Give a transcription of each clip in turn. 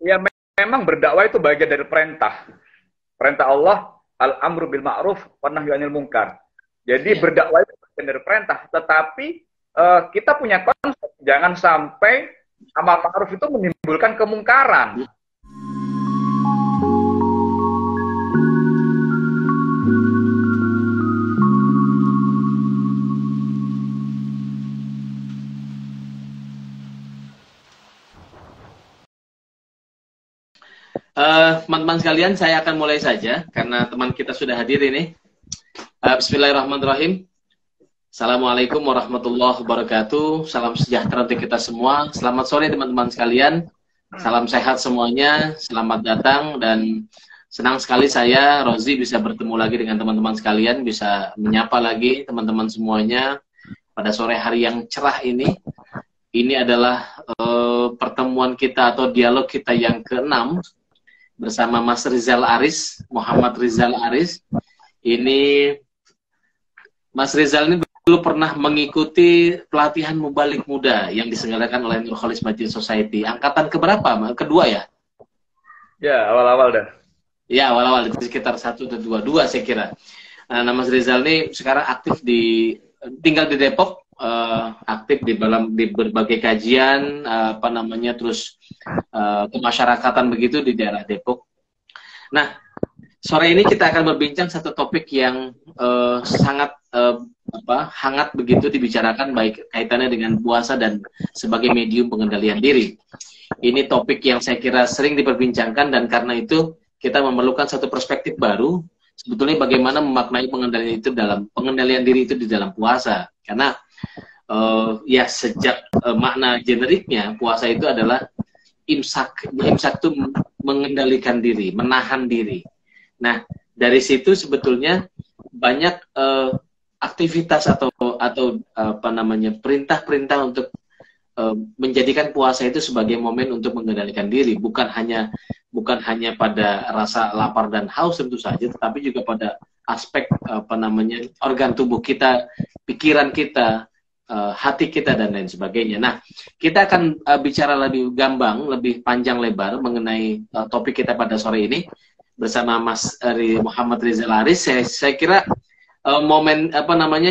Ya memang berdakwah itu bagian dari perintah. Perintah Allah, al-amru bil ma'ruf wa nahyu anil munkar. Jadi berdakwah itu bagian dari perintah, tetapi kita punya konsep jangan sampai amal ma'ruf itu menimbulkan kemungkaran. Teman-teman sekalian, saya akan mulai saja karena teman kita sudah hadir ini. Bismillahirrahmanirrahim. Assalamualaikum warahmatullahi wabarakatuh. Salam sejahtera untuk kita semua. Selamat sore teman-teman sekalian. Salam sehat semuanya. Selamat datang dan senang sekali saya Rozi bisa bertemu lagi dengan teman-teman sekalian, bisa menyapa lagi teman-teman semuanya pada sore hari yang cerah ini. Ini adalah pertemuan kita atau dialog kita yang ke-6 bersama Mas Rizal Aris, Muhammad Rizal Aris. Ini Mas Rizal ini dulu pernah mengikuti pelatihan mubalik muda yang diselenggarakan oleh Nur Khalis Masjid Society. Angkatan keberapa? Kedua ya? Ya, awal-awal dah. Ya, awal-awal sekitar 1 atau 2 saya kira. Nah, Mas Rizal ini sekarang aktif tinggal di Depok, aktif di berbagai kajian, terus kemasyarakatan begitu di daerah Depok. Nah, sore ini kita akan berbincang satu topik yang sangat hangat begitu dibicarakan, baik kaitannya dengan puasa dan sebagai medium pengendalian diri. Ini topik yang saya kira sering diperbincangkan dan karena itu kita memerlukan satu perspektif baru. Sebetulnya bagaimana memaknai pengendalian diri itu di dalam puasa. Karena ya sejak makna generiknya puasa itu adalah imsak. Imsak itu mengendalikan diri, menahan diri. Nah, dari situ sebetulnya banyak aktivitas atau perintah-perintah untuk menjadikan puasa itu sebagai momen untuk mengendalikan diri, bukan hanya pada rasa lapar dan haus tentu saja, tetapi juga pada aspek organ tubuh kita, pikiran kita, hati kita dan lain sebagainya. Nah, kita akan bicara lebih gamblang, lebih panjang lebar mengenai topik kita pada sore ini bersama Mas Muhammad Rizal Aris. Saya kira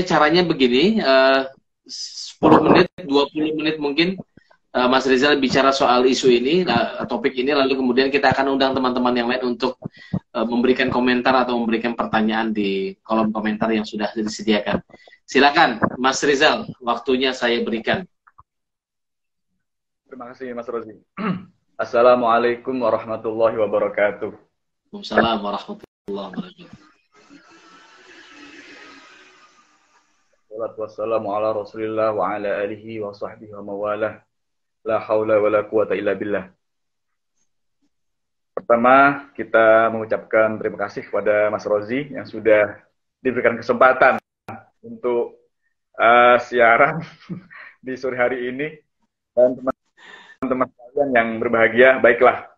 caranya begini, 10 menit, 20 menit mungkin Mas Rizal bicara soal isu ini, topik ini, lalu kemudian kita akan undang teman-teman yang lain untuk memberikan komentar atau memberikan pertanyaan di kolom komentar yang sudah disediakan. Silakan, Mas Rizal, waktunya saya berikan. Terima kasih, Mas Rozi. Assalamualaikum warahmatullahi wabarakatuh. Waalaikumsalam warahmatullahi wabarakatuh. Wassalamu ala rasulillah wa ala alihi wa sahbihi wa mawalah. La haula wa la quwata illa billah. Pertama, kita mengucapkan terima kasih kepada Mas Rozi yang sudah diberikan kesempatan untuk siaran di sore hari ini. Dan teman-teman sekalian yang berbahagia, baiklah.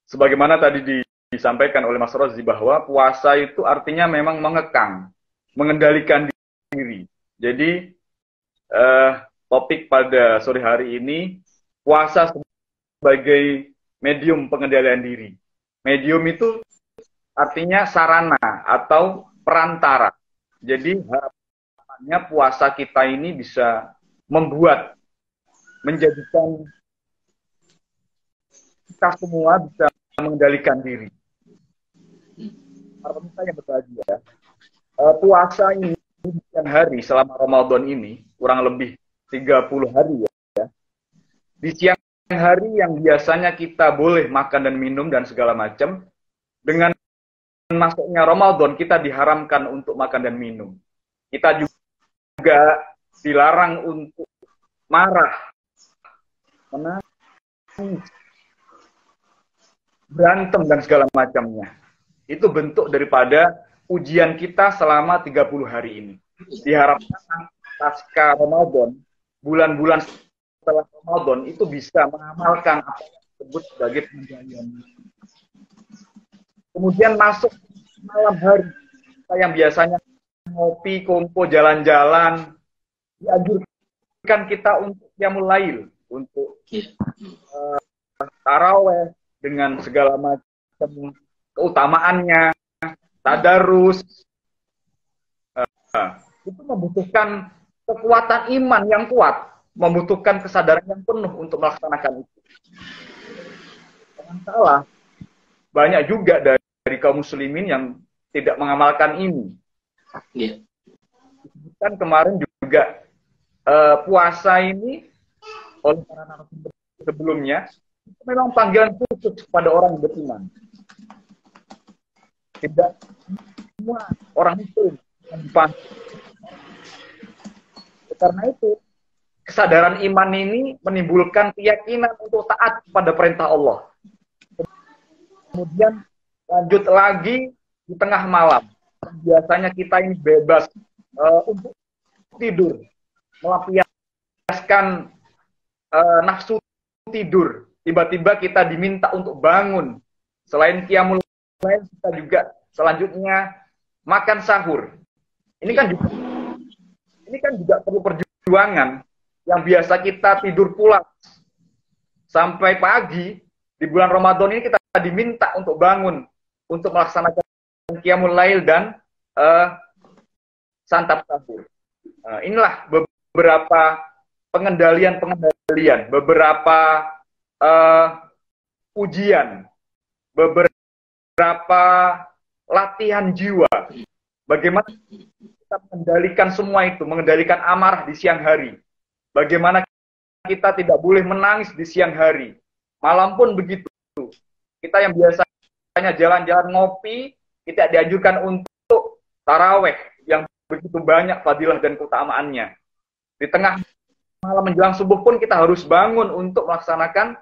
Sebagaimana tadi disampaikan oleh Mas Rozi bahwa puasa itu artinya memang mengekang, mengendalikan diri. Jadi topik pada sore hari ini, puasa sebagai medium pengendalian diri. Medium itu artinya sarana atau perantara. Jadi harapannya puasa kita ini bisa menjadikan kita semua bisa mengendalikan diri. Harapan kita yang berbahagia. Puasa ini sekian hari selama Ramadan ini, kurang lebih 30 hari ya. Di siang hari yang biasanya kita boleh makan dan minum dan segala macam, dengan masuknya Ramadan kita diharamkan untuk makan dan minum. Kita juga dilarang untuk marah, menangis, berantem dan segala macamnya. Itu bentuk daripada ujian kita selama 30 hari ini. Diharapkan pasca Ramadan, bulan-bulan setelah Ramadan itu bisa mengamalkan apa yang disebut sebagai pengendalian. Kemudian masuk malam hari, kita yang biasanya ngopi, kumpul, jalan-jalan, dianjurkan kita untuk qiyamul lail, untuk tarawih, taraweh, dengan segala macam keutamaannya, tadarus, itu membutuhkan kekuatan iman yang kuat, membutuhkan kesadaran yang penuh untuk melaksanakan itu. Jangan salah, banyak juga dari kaum muslimin yang tidak mengamalkan ini. Yeah. Kan kemarin juga puasa ini oleh para narasumber sebelumnya itu memang panggilan khusus kepada orang yang beriman. Tidak semua orang muslim yang dipanggil. Karena itu kesadaran iman ini menimbulkan keyakinan untuk taat pada perintah Allah. Kemudian lanjut lagi di tengah malam. Biasanya kita ini bebas untuk tidur, melampiaskan nafsu tidur. Tiba-tiba kita diminta untuk bangun. Selain qiyamul lail, kita juga selanjutnya makan sahur. Ini kan juga perlu perjuangan. Yang biasa kita tidur pulang sampai pagi, di bulan Ramadan ini kita diminta untuk bangun, untuk melaksanakan qiyamul lail dan santap sahur. Inilah beberapa pengendalian, beberapa ujian, beberapa latihan jiwa. Bagaimana kita mengendalikan semua itu, mengendalikan amarah di siang hari. Bagaimana kita tidak boleh menangis di siang hari. Malam pun begitu. Kita yang biasanya jalan-jalan ngopi, kita dianjurkan untuk taraweh yang begitu banyak fadilah dan keutamaannya. Di tengah malam menjelang subuh pun kita harus bangun untuk melaksanakan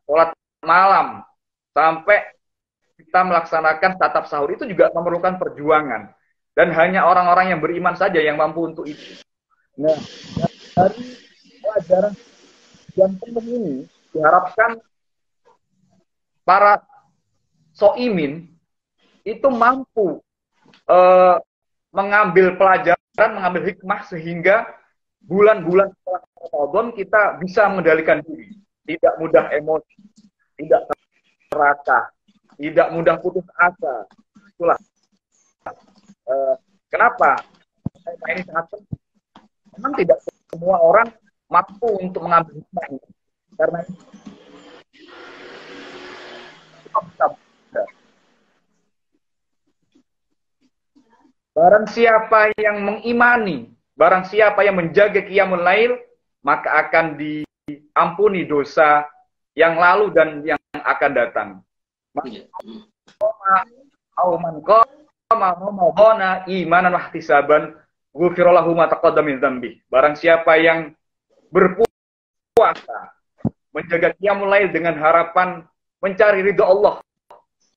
sholat malam. Sampai kita melaksanakan tatap sahur, itu juga memerlukan perjuangan. Dan hanya orang-orang yang beriman saja yang mampu untuk itu. Nah, dari pelajaran yang penuh ini, diharapkan para soimin itu mampu mengambil pelajaran, mengambil hikmah, sehingga bulan-bulan setelah Ramadan kita bisa mengendalikan diri. Tidak mudah emosi, tidak serakah, tidak mudah putus asa. Itulah kenapa ini sangat penting. Memang tidak semua orang mampu untuk mengambil hikmah ini. Karena itu barang siapa yang mengimani, barang siapa yang menjaga qiyamul lail, maka akan diampuni dosa yang lalu dan yang akan datang. Man qama ramadhana imanan wa ihtisaban ghufira lahu ma taqaddama min dzambi. Barang siapa yang berpuasa, menjaga qiyamul lail dengan harapan mencari ridha Allah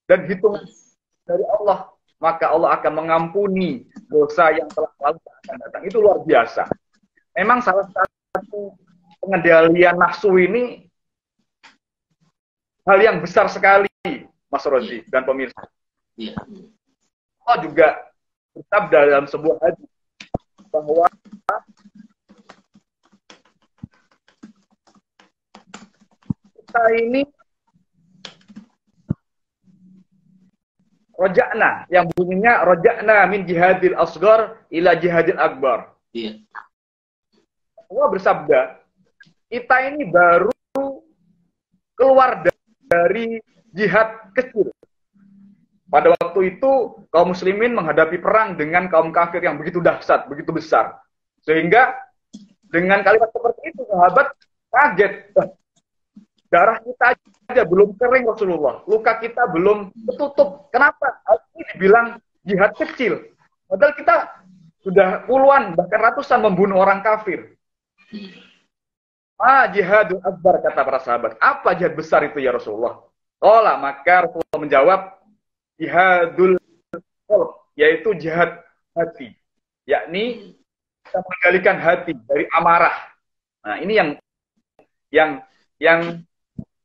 dan hitungan dari Allah, maka Allah akan mengampuni dosa yang telah lalu dan akan datang. Itu luar biasa. Memang salah satu pengendalian nafsu ini hal yang besar sekali, Mas Rozi dan pemirsa. Allah juga bersabda dalam sebuah hadis bahwa kita ini roja'na, yang bunyinya roja'na min jihadil asghar ila jihadil akbar. Iya. Allah bersabda, kita ini baru keluar dari jihad kecil. Pada waktu itu, kaum muslimin menghadapi perang dengan kaum kafir yang begitu dahsyat, begitu besar. Sehingga dengan kalimat seperti itu, sahabat kaget. Darah kita aja belum kering Rasulullah. Luka kita belum tertutup. Kenapa? Ini dibilang jihad kecil. Padahal kita sudah puluhan, bahkan ratusan membunuh orang kafir. Jihadul akbar, kata para sahabat. Apa jihad besar itu ya Rasulullah? Maka Rasulullah menjawab, jihadul qalb, yaitu jihad hati. Yakni kita mengendalikan hati dari amarah. Nah, ini yang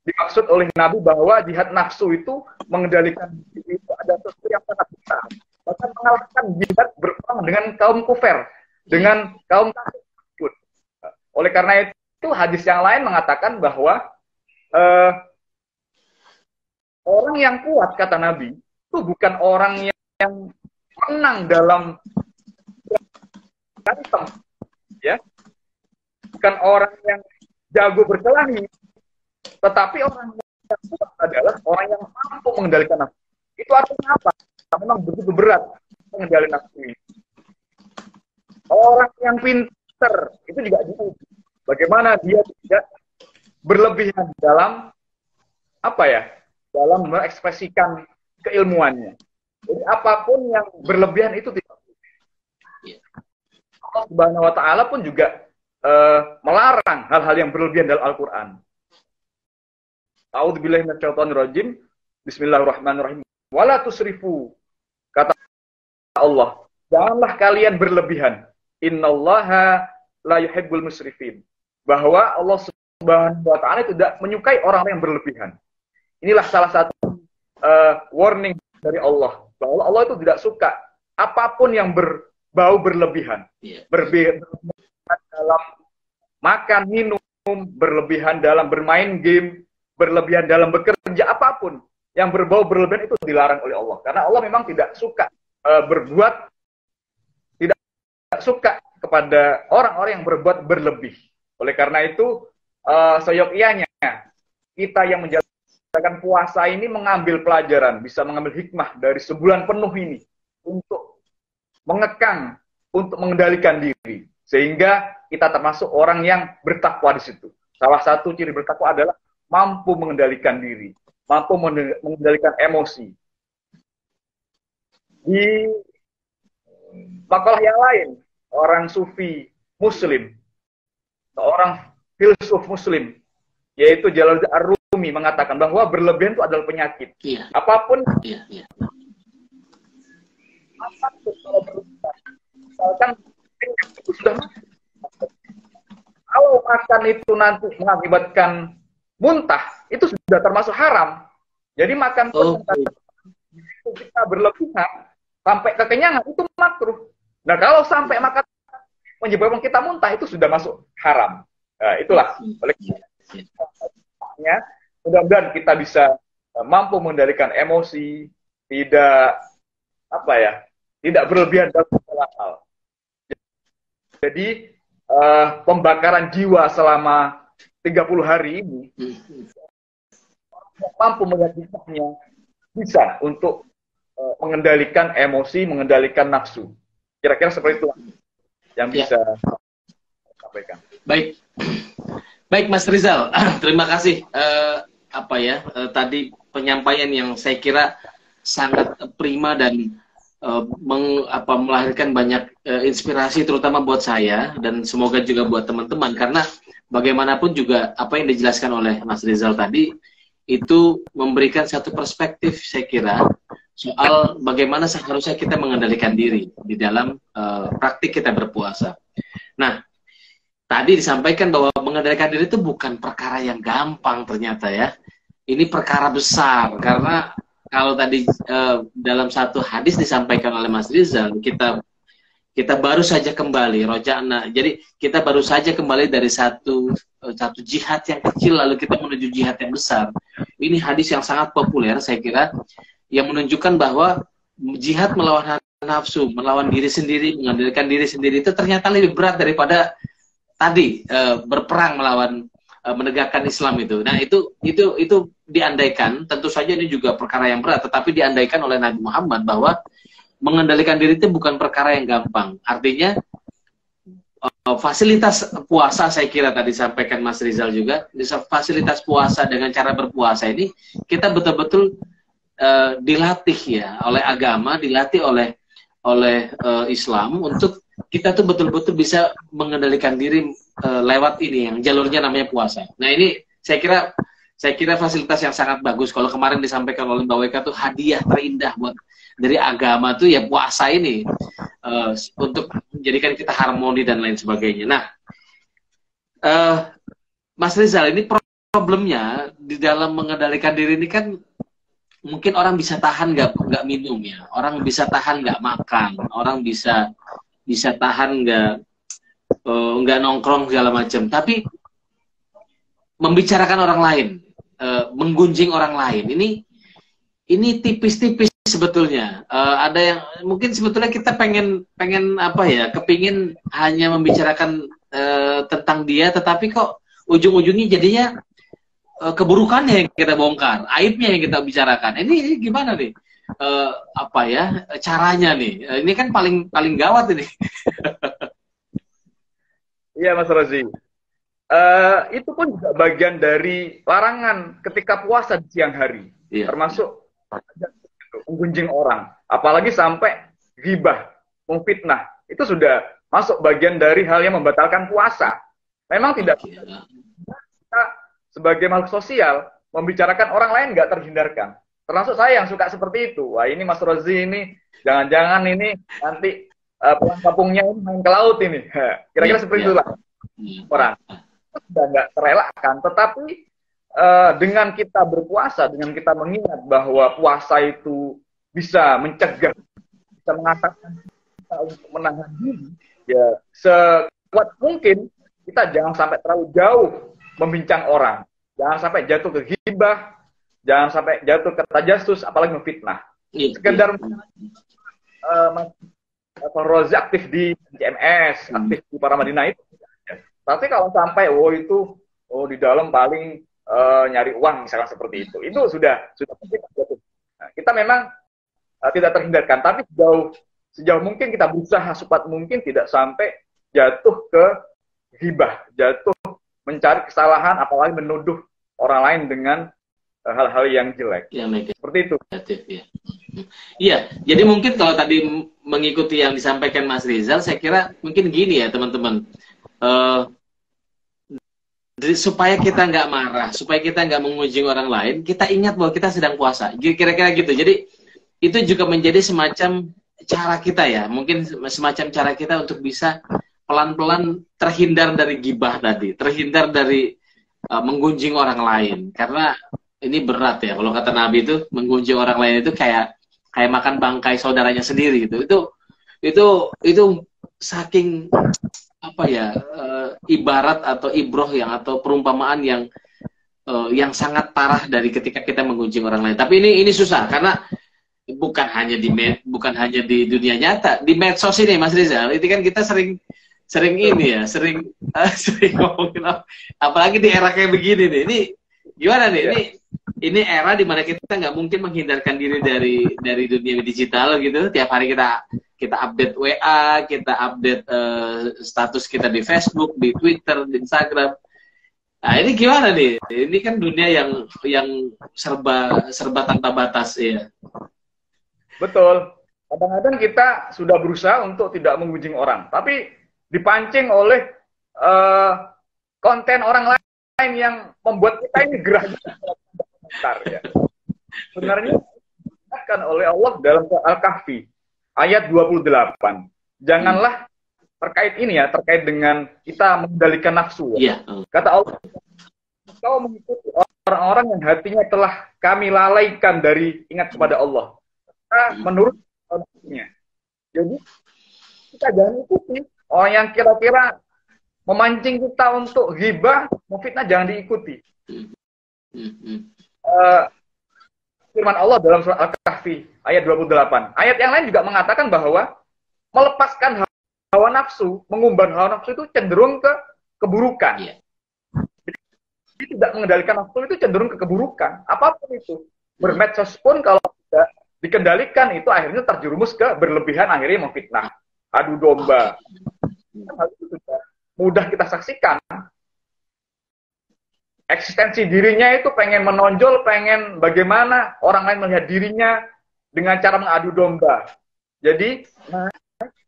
dimaksud oleh Nabi, bahwa jihad nafsu itu mengendalikan diri itu ada sesuatu yang sangat besar. Bahkan mengalahkan jihad berperang dengan kaum kufar, dengan kaum kafir. Oleh karena itu hadis yang lain mengatakan bahwa Orang yang kuat, kata Nabi, itu bukan orang yang menang dalam berantem, ya, bukan orang yang jago berkelahi, tetapi orang yang kuat adalah orang yang mampu mengendalikan nafsu. Itu artinya apa? Memang begitu berat mengendalikan nafsu ini. Orang yang pinter itu juga diuji. Bagaimana dia tidak berlebihan dalam apa ya? Dalam mengekspresikan keilmuannya. Jadi apapun yang berlebihan itu tidak. Allah Subhanahu wa taala pun juga melarang hal-hal yang berlebihan dalam Al-Qur'an. A'udzubillahi minasyaitonirrajim. Bismillahirrahmanirrahim. Wala tusrifu. Kata Allah, janganlah kalian berlebihan. Innallaha la yuhibbul musrifin. Bahwa Allah Subhanahu wa taala tidak menyukai orang yang berlebihan. Inilah salah satu warning dari Allah, bahwa Allah itu tidak suka apapun yang berbau berlebihan. Berlebihan dalam makan, minum, berlebihan dalam bermain game, berlebihan dalam bekerja, apapun yang berbau berlebihan itu dilarang oleh Allah. Karena Allah memang tidak suka tidak suka kepada orang-orang yang berbuat berlebih. Oleh karena itu, seyogyanya kita yang menjalankan puasa ini mengambil pelajaran, bisa mengambil hikmah dari sebulan penuh ini untuk mengekang, untuk mengendalikan diri, sehingga kita termasuk orang yang bertakwa di situ. Salah satu ciri bertakwa adalah mampu mengendalikan diri, mampu mengendalikan emosi. Di makalah yang lain, orang sufi muslim, seorang filsuf muslim, yaitu Jalaluddin Ar-Rumi, mengatakan bahwa berlebihan itu adalah penyakit. Apapun, apapun kalau berlebihan, misalkan itu sudah kalau makan itu nanti mengakibatkan muntah, itu sudah termasuk haram. Jadi makan itu kita berlebihan sampai kekenyangan itu makruh. Nah, kalau sampai makan menyebabkan kita muntah, itu sudah masuk haram. Nah, itulah oleh karena mudah-mudahan kita bisa mampu mengendalikan emosi, tidak tidak berlebihan dalam segala hal. Jadi pembakaran jiwa selama 30 hari ini mampu melihatnya bisa untuk mengendalikan emosi, mengendalikan nafsu. Kira-kira seperti itu yang bisa sampaikan. Baik, baik Mas Rizal, terima kasih tadi penyampaian yang saya kira sangat prima dan melahirkan banyak inspirasi terutama buat saya dan semoga juga buat teman-teman, karena bagaimanapun juga apa yang dijelaskan oleh Mas Rizal tadi itu memberikan satu perspektif saya kira soal bagaimana seharusnya kita mengendalikan diri di dalam praktik kita berpuasa. Nah, tadi disampaikan bahwa mengendalikan diri itu bukan perkara yang gampang ternyata ya. Ini perkara besar karena kalau tadi dalam satu hadis disampaikan oleh Mas Rizal, kita baru saja kembali roja'na. Jadi kita baru saja kembali dari satu jihad yang kecil lalu kita menuju jihad yang besar. Ini hadis yang sangat populer saya kira, yang menunjukkan bahwa jihad melawan nafsu, melawan diri sendiri, mengendalikan diri sendiri itu ternyata lebih berat daripada tadi berperang melawan menegakkan Islam itu. Nah, itu diandaikan, tentu saja ini juga perkara yang berat, tetapi diandaikan oleh Nabi Muhammad bahwa mengendalikan diri itu bukan perkara yang gampang. Artinya fasilitas puasa saya kira tadi sampaikan Mas Rizal juga, fasilitas puasa dengan cara berpuasa ini kita betul-betul dilatih ya oleh agama, dilatih oleh Islam untuk kita tuh betul-betul bisa mengendalikan diri lewat ini yang jalurnya namanya puasa. Nah, ini saya kira fasilitas yang sangat bagus. Kalau kemarin disampaikan oleh Mbak Weka tuh hadiah terindah buat dari agama tuh ya puasa ini untuk menjadikan kita harmoni dan lain sebagainya. Nah, Mas Rizal, ini problemnya di dalam mengendalikan diri ini kan mungkin orang bisa tahan nggak minum ya, orang bisa tahan nggak makan, orang bisa tahan nggak nongkrong segala macam. Tapi membicarakan orang lain, menggunjing orang lain, ini ini tipis-tipis sebetulnya. Ada yang mungkin sebetulnya kita pengen apa ya, kepingin hanya membicarakan tentang dia, tetapi kok ujung-ujungnya jadinya keburukannya yang kita bongkar, aibnya yang kita bicarakan. Ini gimana nih? Apa ya caranya nih? Ini kan paling gawat ini. Iya, Mas Rozi. Itu pun juga bagian dari larangan ketika puasa di siang hari, Iya. termasuk menggunjing orang, apalagi sampai ghibah, memfitnah, itu sudah masuk bagian dari hal yang membatalkan puasa. Memang tidak Oke. kita sebagai makhluk sosial membicarakan orang lain nggak terhindarkan. Termasuk saya yang suka seperti itu. Wah, ini Mas Rozi ini jangan-jangan ini nanti pulang kampungnya ini main ke laut ini. Kira-kira seperti Iya. itulah orang. Itu sudah nggak terelakkan. Tetapi dengan kita berpuasa, dengan kita mengingat bahwa puasa itu bisa mencegah, bisa mengatakan kita untuk menahan diri, ya sekuat mungkin kita jangan sampai terlalu jauh membincang orang, jangan sampai jatuh ke ghibah, jangan sampai jatuh ke tajasus, apalagi memfitnah. Iya. Sekedar Mas Rozi aktif di CMS, aktif di Para Madinah itu. Tapi kalau sampai itu di dalam paling nyari uang misalkan seperti itu sudah mungkin jatuh. Nah, kita memang tidak terhindarkan, tapi sejauh mungkin kita berusaha sekuat mungkin tidak sampai jatuh ke ghibah, jatuh mencari kesalahan, apalagi menuduh orang lain dengan hal-hal yang jelek. Ya, seperti itu. Ya. Iya, jadi mungkin kalau tadi mengikuti yang disampaikan Mas Rizal, saya kira mungkin gini ya teman-teman. Supaya kita nggak marah, supaya kita nggak mengunjungi orang lain, kita ingat bahwa kita sedang puasa. Kira-kira gitu. Jadi itu juga menjadi semacam cara kita ya, mungkin semacam cara kita untuk bisa pelan-pelan terhindar dari gibah tadi, terhindar dari menggunjing orang lain. Karena ini berat ya, kalau kata Nabi itu menggunjing orang lain itu kayak makan bangkai saudaranya sendiri gitu. Itu saking apa ya, ibarat atau ibroh atau perumpamaan yang sangat parah dari ketika kita menggunjing orang lain. Tapi ini susah karena bukan hanya di dunia nyata, di medsos ini Mas Rizal, itu kan kita sering ini ya, sering ngomongin, apalagi di era kayak begini nih. Ini gimana nih? Ini era dimana kita nggak mungkin menghindarkan diri dari dunia digital gitu. Tiap hari kita update WA, kita update status kita di Facebook, di Twitter, di Instagram. Nah, ini gimana nih? Ini kan dunia yang serba tanpa batas ya. Betul. Kadang-kadang kita sudah berusaha untuk tidak menggunjing orang, tapi dipancing oleh konten orang lain yang membuat kita ini gerah juga. Ya. Sebenarnya dikatakan oleh Allah dalam Al-Kahfi ayat 28. Janganlah terkait dengan kita mengendalikan nafsu. Ya. Kata Allah, kau mengikuti orang-orang yang hatinya telah kami lalaikan dari ingat kepada Allah. Menurut nafsunya. Jadi kita jangan ikuti orang yang kira-kira memancing kita untuk ghibah, memfitnah, jangan diikuti. Firman Allah dalam surat Al-Kahfi ayat 28. Ayat yang lain juga mengatakan bahwa melepaskan hawa nafsu, mengumbar hawa nafsu itu cenderung ke keburukan. Yeah. Jadi tidak mengendalikan nafsu itu cenderung ke keburukan. Apapun itu. Bermedsos pun kalau tidak dikendalikan itu akhirnya terjerumus ke berlebihan, akhirnya memfitnah, adu domba. Hal itu sudah mudah kita saksikan. Eksistensi dirinya itu pengen menonjol, pengen bagaimana orang lain melihat dirinya dengan cara mengadu domba. Jadi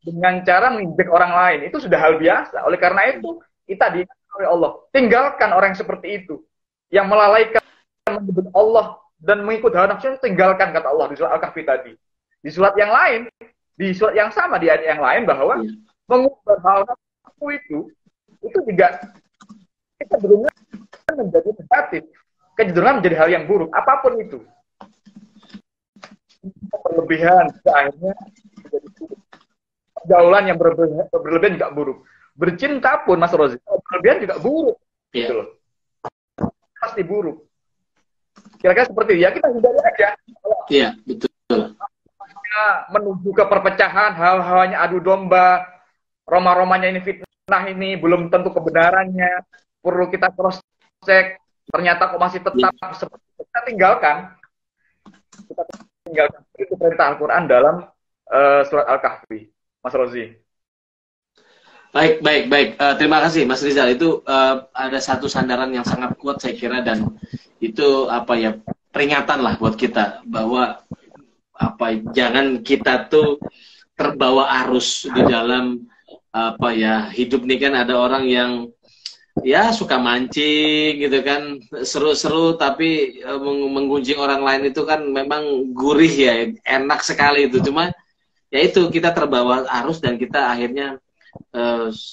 dengan cara menginjek orang lain itu sudah hal biasa. Oleh karena itu kita diingatkan oleh Allah, tinggalkan orang yang seperti itu, yang melalaikan menyebut Allah dan mengikut hawa nafsu, tinggalkan, kata Allah di surat Al-Kahfi tadi. Di surat yang lain, di surat yang sama, di ayat yang lain bahwa mengubah hawa nafsu itu juga kita benar menjadi negatif, kecenderungan menjadi hal yang buruk, apapun itu. Berlebihan akhirnya menjadi buruk. Pergaulan yang berlebihan juga buruk. Bercinta pun, Mas Rozi, berlebihan juga buruk. Gitu loh. Pasti buruk. Kira-kira seperti itu. Ya kita hindari aja. Kalau Iya, betul. Menuju ke perpecahan, hal-halnya adu domba, Roma-Romanya ini fitnah ini, belum tentu kebenarannya, perlu kita cross check, ternyata kok masih tetap seperti itu. Kita tinggalkan. Kita tinggalkan. Itu perintah Al-Quran dalam surat Al-Kahfi, Mas Rozi. Baik, baik, baik. Terima kasih, Mas Rizal. Itu ada satu sandaran yang sangat kuat saya kira, dan itu apa ya, peringatan lah buat kita bahwa apa, jangan kita tuh terbawa arus di dalam apa ya, hidup nih kan ada orang yang ya suka mancing gitu kan, seru-seru, tapi menggunjing orang lain itu kan memang gurih ya, enak sekali itu. Cuma ya itu, kita terbawa arus dan kita akhirnya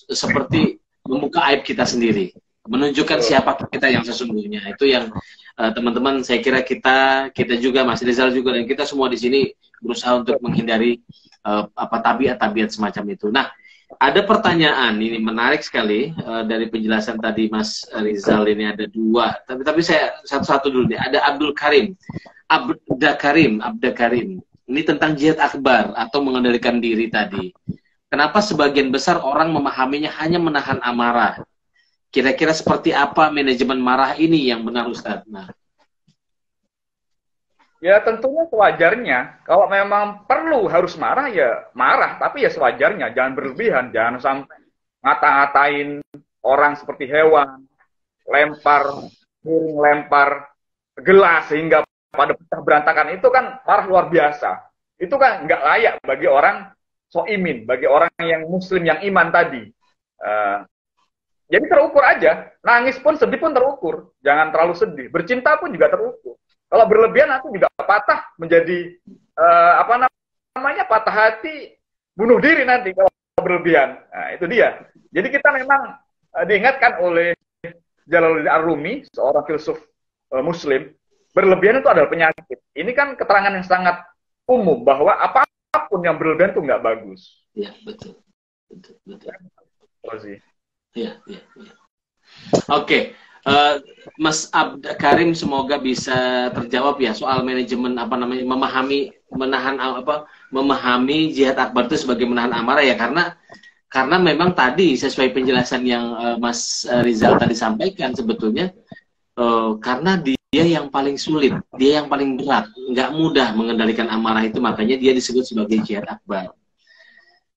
seperti membuka aib kita sendiri, menunjukkan siapa kita yang sesungguhnya. Itu yang teman-teman, saya kira kita juga, Mas Rizal juga, dan kita semua di sini berusaha untuk menghindari apa tabiat-tabiat semacam itu. Nah, ada pertanyaan ini menarik sekali dari penjelasan tadi Mas Rizal. Ini ada dua, tapi saya satu-satu dulu deh. Ada Abda Karim. Ini tentang jihad akbar atau mengendalikan diri tadi. Kenapa sebagian besar orang memahaminya hanya menahan amarah? Kira-kira seperti apa manajemen marah ini yang benar, Ustadz? Nah. Ya tentunya sewajarnya. Kalau memang perlu harus marah, ya marah. Tapi ya sewajarnya, jangan berlebihan. Jangan sampai ngata-ngatain orang seperti hewan, lempar gelas sehingga pada pecah berantakan. Itu kan marah luar biasa. Itu kan nggak layak bagi orang soimin, bagi orang yang muslim, yang iman tadi. Jadi terukur aja, nangis pun, sedih pun terukur, jangan terlalu sedih. Bercinta pun juga terukur. Kalau berlebihan nanti juga patah, menjadi apa namanya, patah hati, bunuh diri nanti kalau berlebihan. Nah, itu dia. Jadi kita memang diingatkan oleh Jalaluddin Ar-Rumi, seorang filsuf muslim, berlebihan itu adalah penyakit. Ini kan keterangan yang sangat umum bahwa apapun yang berlebihan itu nggak bagus. Iya, betul. Iya. Oke, Mas Abda Karim, semoga bisa terjawab ya soal manajemen apa namanya, memahami jihad akbar itu sebagai menahan amarah ya, karena memang tadi sesuai penjelasan yang Mas Rizal tadi sampaikan, sebetulnya karena dia yang paling sulit, dia yang paling berat, nggak mudah mengendalikan amarah itu, makanya dia disebut sebagai jihad akbar.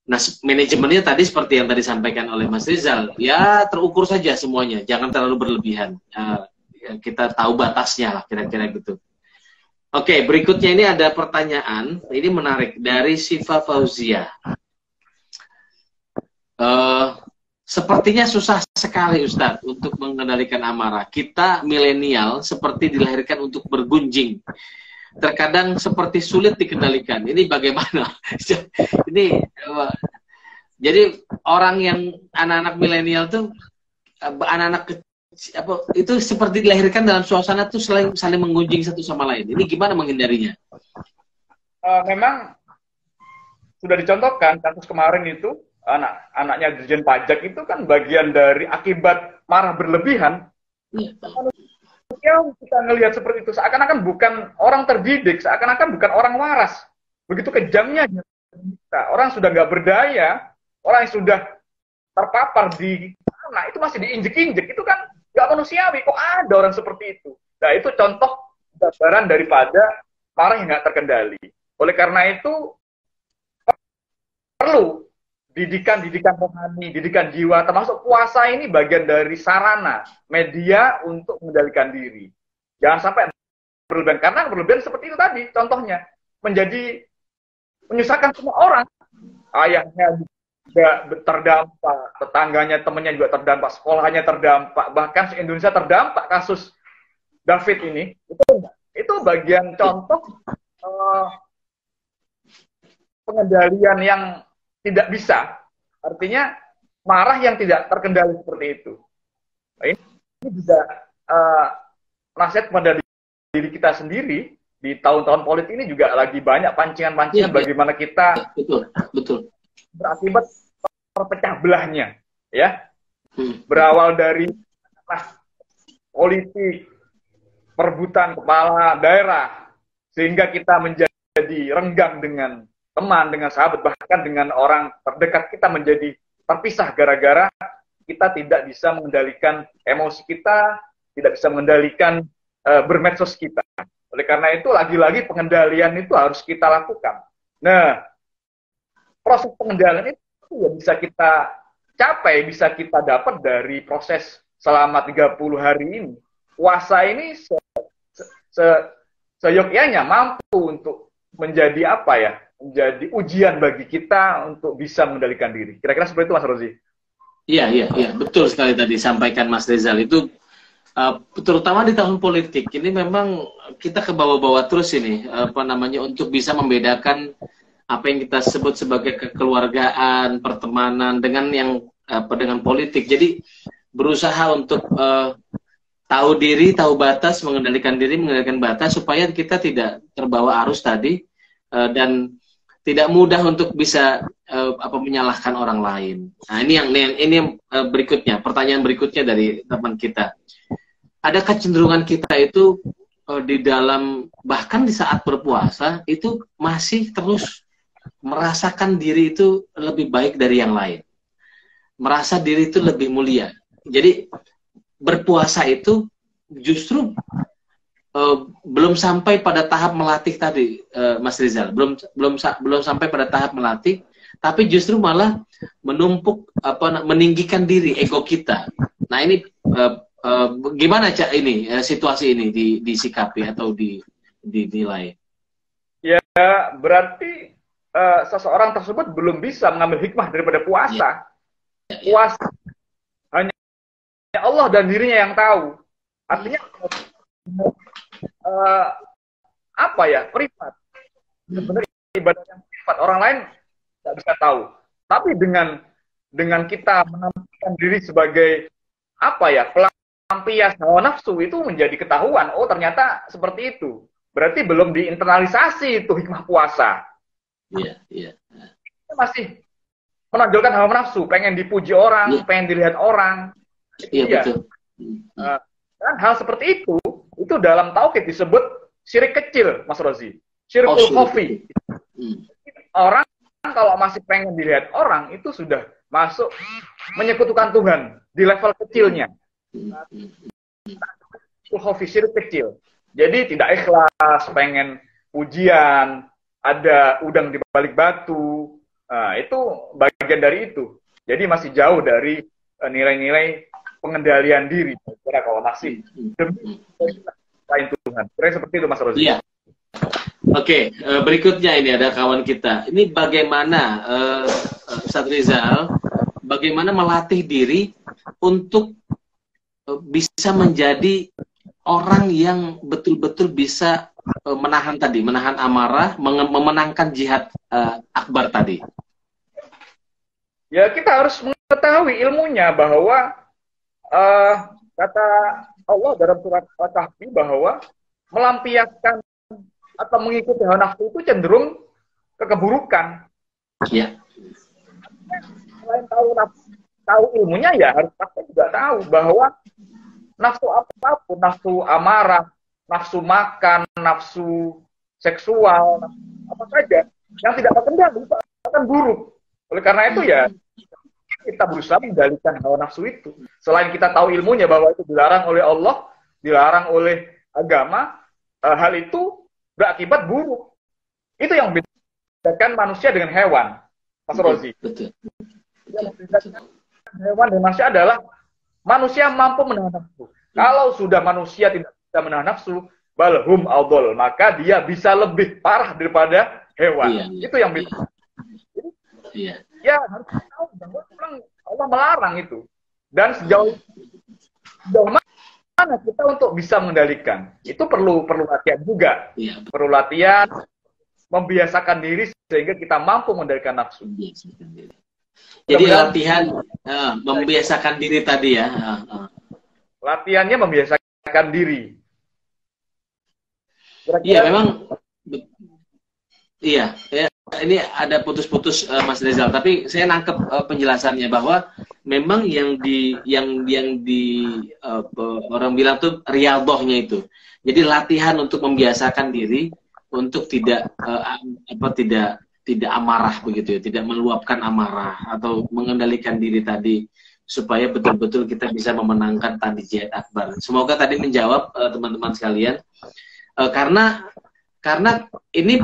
Nah, manajemennya tadi seperti yang tadi disampaikan oleh Mas Rizal, ya terukur saja semuanya, jangan terlalu berlebihan. Kita tahu batasnya lah, kira-kira gitu. Oke, berikutnya ini ada pertanyaan, ini menarik, dari Siva Fauzia. Sepertinya susah sekali, Ustadz, untuk mengendalikan amarah. Kita milenial seperti dilahirkan untuk bergunjing. Terkadang seperti sulit dikendalikan. Ini bagaimana? Jadi orang yang anak-anak milenial tuh, anak-anak itu seperti dilahirkan dalam suasana tuh saling menggunjing satu sama lain. Ini gimana menghindarinya? Memang sudah dicontohkan kasus kemarin itu, anaknya Dirjen Pajak itu kan bagian dari akibat marah berlebihan. Yang kita ngelihat seperti itu, seakan-akan bukan orang terdidik, seakan-akan bukan orang waras. Begitu kejamnya kita. Orang sudah nggak berdaya, orang yang sudah terpapar di sana, itu masih diinjek-injek. Itu kan nggak manusiawi, kok ada orang seperti itu. Nah, itu contoh gambaran daripada marah yang nggak terkendali. Oleh karena itu, perlu didikan rohani, didikan jiwa, termasuk puasa ini bagian dari sarana, media untuk mengendalikan diri. Jangan sampai berlebihan, karena berlebihan seperti itu tadi, contohnya, menyusahkan semua orang. Ayahnya juga terdampak, tetangganya, temannya juga terdampak, sekolahnya terdampak, bahkan se-Indonesia terdampak kasus David ini. Itu bagian contoh pengendalian yang tidak bisa, artinya marah yang tidak terkendali seperti itu. Nah, ini juga nasihat kepada diri kita sendiri di tahun-tahun politik ini juga lagi banyak pancingan-pancingan bagaimana kita betul berakibat terpecah belahnya, ya. Berawal dari politik, perebutan kepala daerah, sehingga kita menjadi renggang dengan teman, dengan sahabat, bahkan dengan orang terdekat kita menjadi terpisah gara-gara kita tidak bisa mengendalikan emosi kita, tidak bisa mengendalikan bermedsos kita. Oleh karena itu, lagi-lagi pengendalian itu harus kita lakukan. Nah, proses pengendalian itu ya bisa kita capai, bisa kita dapat dari proses selama 30 hari ini. Puasa ini seyogyanya mampu untuk menjadi apa ya? Menjadi ujian bagi kita untuk bisa mengendalikan diri. Kira-kira seperti itu, Mas Rozi. Iya, betul sekali tadi sampaikan Mas Rizal itu, terutama di tahun politik ini memang kita ke bawah-bawah terus ini, untuk bisa membedakan apa yang kita sebut sebagai kekeluargaan, pertemanan dengan dengan politik. Jadi berusaha untuk tahu diri, tahu batas, mengendalikan diri, mengendalikan batas supaya kita tidak terbawa arus tadi dan tidak mudah untuk bisa menyalahkan orang lain. Nah, ini yang berikutnya, pertanyaan berikutnya dari teman kita. Ada kecenderungan kita itu di dalam, bahkan di saat berpuasa, itu masih terus merasakan diri itu lebih baik dari yang lain. Merasa diri itu lebih mulia. Jadi berpuasa itu justru belum sampai pada tahap melatih tadi, Mas Rizal. Belum sampai pada tahap melatih, tapi justru malah menumpuk meninggikan diri ego kita. Nah, ini gimana ini situasi ini disikapi atau dinilai? Ya, berarti seseorang tersebut belum bisa mengambil hikmah daripada puasa. Puasa hanya Allah dan dirinya yang tahu. Artinya privat. Sebenarnya ibadah yang privat, orang lain tidak bisa tahu. Tapi dengan kita menampilkan diri sebagai pelampias hawa nafsu, itu menjadi ketahuan. Oh, ternyata seperti itu. Berarti belum diinternalisasi itu hikmah puasa. Iya. Kita masih menonjolkan hawa nafsu, pengen dipuji orang, pengen dilihat orang. Iya. Betul. Dan hal seperti itu dalam tauhid disebut syirik kecil, Mas Rozi. Syirkul khafi. Orang kalau masih pengen dilihat orang, itu sudah masuk menyekutukan Tuhan di level kecilnya. Syirkul khafi, syirik kecil. Jadi tidak ikhlas, pengen pujian, ada udang di balik batu. Nah, itu bagian dari itu. Jadi masih jauh dari nilai-nilai pengendalian diri. Kira kalau masih demi lain Tuhan. Kira seperti itu, Mas Rozi. Iya. Oke, berikutnya ini ada kawan kita. Ini bagaimana Ustadz Rizal, bagaimana melatih diri untuk bisa menjadi orang yang betul-betul bisa menahan amarah, memenangkan jihad akbar tadi. Ya, kita harus mengetahui ilmunya bahwa kata Allah dalam surat Al-Kahfi bahwa melampiaskan atau mengikuti hawa nafsu itu cenderung ke keburukan. Iya. Selain tahu ilmunya, ya harus kita juga tahu bahwa nafsu apapun, nafsu amarah, nafsu makan, nafsu seksual, apa saja yang tidak terkendali itu akan buruk. Oleh karena itu ya kita berusaha mengendalikan hawa nafsu itu. Selain kita tahu ilmunya bahwa itu dilarang oleh Allah, dilarang oleh agama, hal itu berakibat buruk. Itu yang membedakan manusia dengan hewan, Mas Rozi. Yang membedakan hewan dan manusia adalah manusia mampu menahan nafsu. Kalau sudah manusia tidak bisa menahan nafsu, balhum adol, maka dia bisa lebih parah daripada hewan. Itu yang beda. Ya, harus tahu bahwa Allah melarang itu. Dan sejauh mana kita untuk bisa mengendalikan. Itu perlu latihan juga. Perlu latihan, membiasakan diri sehingga kita mampu mengendalikan nafsu. Jadi latihan membiasakan diri tadi ya. Latihannya membiasakan diri. Iya, memang. Iya, ya, ini ada putus-putus Mas Rizal, tapi saya nangkep penjelasannya bahwa memang yang orang bilang tuh riyadhahnya itu. Jadi latihan untuk membiasakan diri untuk tidak tidak amarah begitu ya, tidak meluapkan amarah atau mengendalikan diri tadi supaya betul-betul kita bisa memenangkan tadi jihad akbar. Semoga tadi menjawab teman-teman sekalian. Karena ini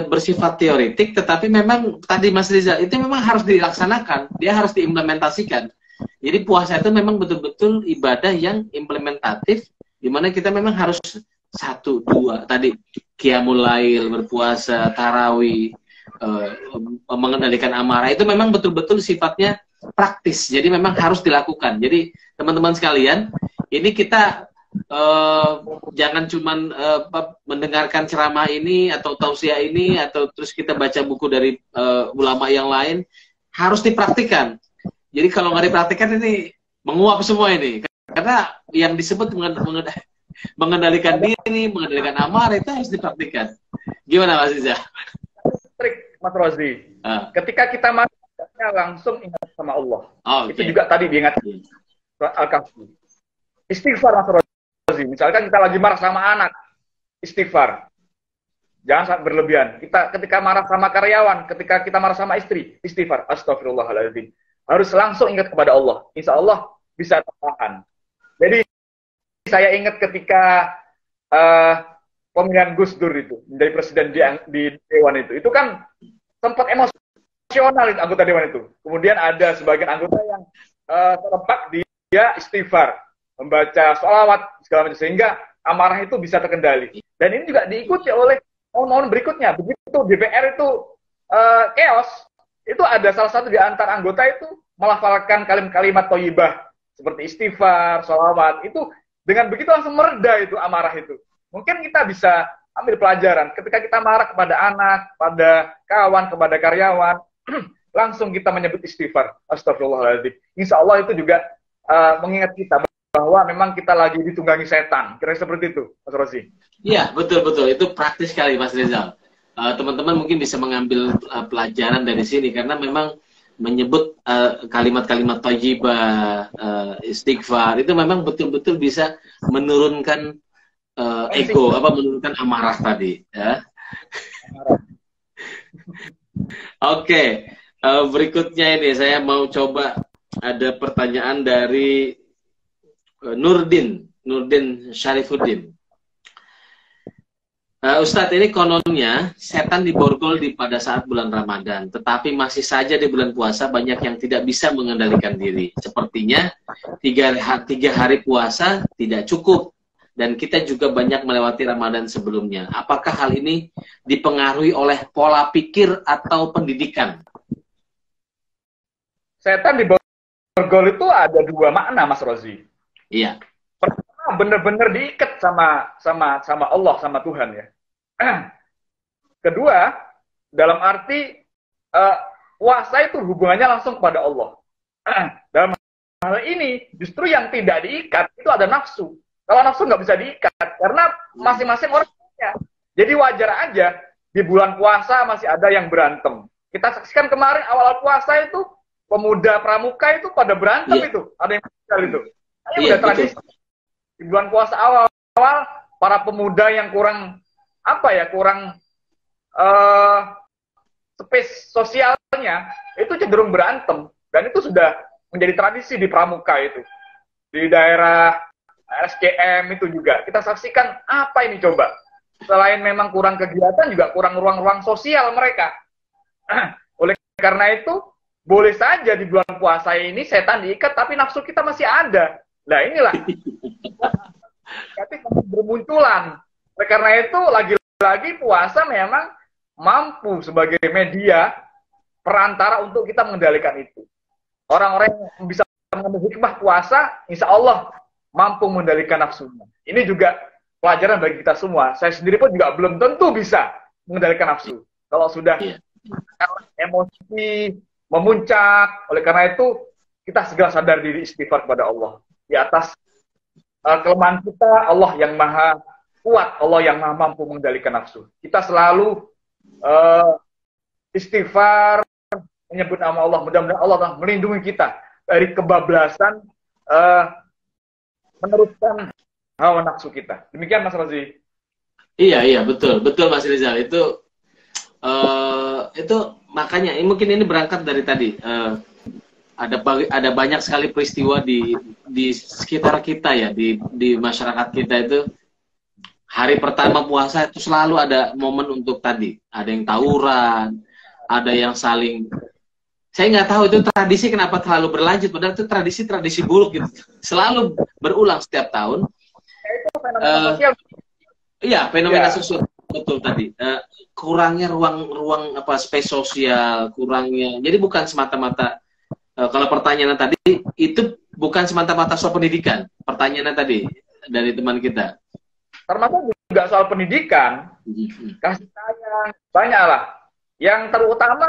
bersifat teoretik, tetapi memang tadi Mas Rizal itu memang harus dilaksanakan, dia harus diimplementasikan. Jadi puasa itu memang betul-betul ibadah yang implementatif, di mana kita memang harus 1, 2 tadi qiyamul lail, berpuasa, tarawih, mengendalikan amarah itu memang betul-betul sifatnya praktis. Jadi memang harus dilakukan. Jadi teman-teman sekalian, ini kita jangan cuman mendengarkan ceramah ini atau tausiah ini atau terus kita baca buku dari ulama yang lain, harus dipraktikkan. Jadi kalau nggak dipraktikkan ini menguap semua ini. Karena yang disebut mengendalikan diri, mengendalikan amarah itu harus dipraktikkan. Gimana Mas Iza? Trik Mas Rozi. Ketika kita masuknya langsung ingat sama Allah. Itu juga tadi diingat Al-Kahfi. Istighfar Mas Rozi. Misalkan kita lagi marah sama anak, istighfar. Jangan sangat berlebihan. Kita ketika marah sama karyawan, ketika kita marah sama istri, istighfar. Astagfirullahaladzim. Harus langsung ingat kepada Allah. Insya Allah bisa tertahan. Jadi saya ingat ketika pemilihan Gus Dur itu menjadi presiden di Dewan itu kan sempat emosional itu, anggota Dewan itu. Kemudian ada sebagian anggota yang terlepak dia istighfar, membaca sholawat segala macam sehingga amarah itu bisa terkendali. Dan ini juga diikuti oleh mohon berikutnya. Begitu DPR itu chaos, itu ada salah satu di antara anggota itu melafalkan kalimat thayyibah seperti istighfar, sholawat. Itu dengan begitu langsung mereda itu amarah itu. Mungkin kita bisa ambil pelajaran ketika kita marah kepada anak, pada kawan, kepada karyawan, langsung kita menyebut istighfar. Astagfirullahaladzim. Insya Allah itu juga mengingat kita bahwa memang kita lagi ditunggangi setan. Kira-kira seperti itu, Mas Rozi. Iya, betul-betul. Itu praktis sekali, Mas Rizal. Teman-teman mungkin bisa mengambil pelajaran dari sini, karena memang menyebut kalimat-kalimat thayyibah, istighfar, itu memang betul-betul bisa menurunkan ego, menurunkan amarah tadi. Ya. Oke, berikutnya ini saya mau coba ada pertanyaan dari Nurdin Syarifuddin. Ustadz, ini kononnya setan diborgol pada saat bulan Ramadan, tetapi masih saja di bulan puasa banyak yang tidak bisa mengendalikan diri. Sepertinya 3 hari puasa tidak cukup, dan kita juga banyak melewati Ramadan sebelumnya. Apakah hal ini dipengaruhi oleh pola pikir atau pendidikan? Setan diborgol itu ada 2 makna, Mas Rozi. Iya. Pertama, benar-benar diikat sama Allah, sama Tuhan ya. Kedua, dalam arti puasa itu hubungannya langsung kepada Allah. Dalam hal ini, justru yang tidak diikat itu ada nafsu. Kalau nafsu nggak bisa diikat, karena masing-masing orang punya. Jadi wajar aja, di bulan puasa masih ada yang berantem. Kita saksikan kemarin awal puasa itu, pemuda pramuka itu pada berantem itu. Ada yang meninggal itu. Ini udah tradisi. Di bulan puasa awal-awal, para pemuda yang kurang space sosialnya, itu cenderung berantem. Dan itu sudah menjadi tradisi di pramuka itu. Di daerah SCM itu juga. Kita saksikan apa ini coba. Selain memang kurang kegiatan, juga kurang ruang-ruang sosial mereka. Oleh karena itu, boleh saja di bulan puasa ini setan diikat, tapi nafsu kita masih ada. Nah inilah negatif bermunculan. Oleh karena itu, lagi-lagi puasa memang mampu sebagai media perantara untuk kita mengendalikan itu. Orang-orang yang bisa mengambil hikmah puasa, insya Allah mampu mengendalikan nafsunya. Ini juga pelajaran bagi kita semua. Saya sendiri pun juga belum tentu bisa mengendalikan nafsu. Kalau sudah emosi memuncak, oleh karena itu kita segera sadar diri, istighfar kepada Allah. Di atas kelemahan kita, Allah yang maha kuat, Allah yang maha mampu mengendalikan nafsu. Kita selalu istighfar, menyebut nama Allah. Mudah-mudahan Allah melindungi kita dari kebablasan meneruskan hawa nafsu kita. Demikian Mas Rozi. Iya, iya, betul, betul Mas Rizal. Itu makanya mungkin ini berangkat dari tadi. Ada banyak sekali peristiwa di sekitar kita ya, di masyarakat kita itu. Hari pertama puasa itu selalu ada momen untuk tadi. Ada yang tawuran, ada yang saling. Saya nggak tahu itu tradisi kenapa terlalu berlanjut. Padahal itu tradisi-tradisi buruk gitu. Selalu berulang setiap tahun. Itu fenomena Eh, sosial. Iya, fenomena Ya, sosial betul tadi. Kurangnya ruang apa space sosial, kurangnya. Jadi bukan semata-mata kalau pertanyaannya tadi itu bukan semata-mata soal pendidikan. Pertanyaannya tadi dari teman kita. termasuk juga soal pendidikan, kasih sayang, banyak lah. Yang terutama,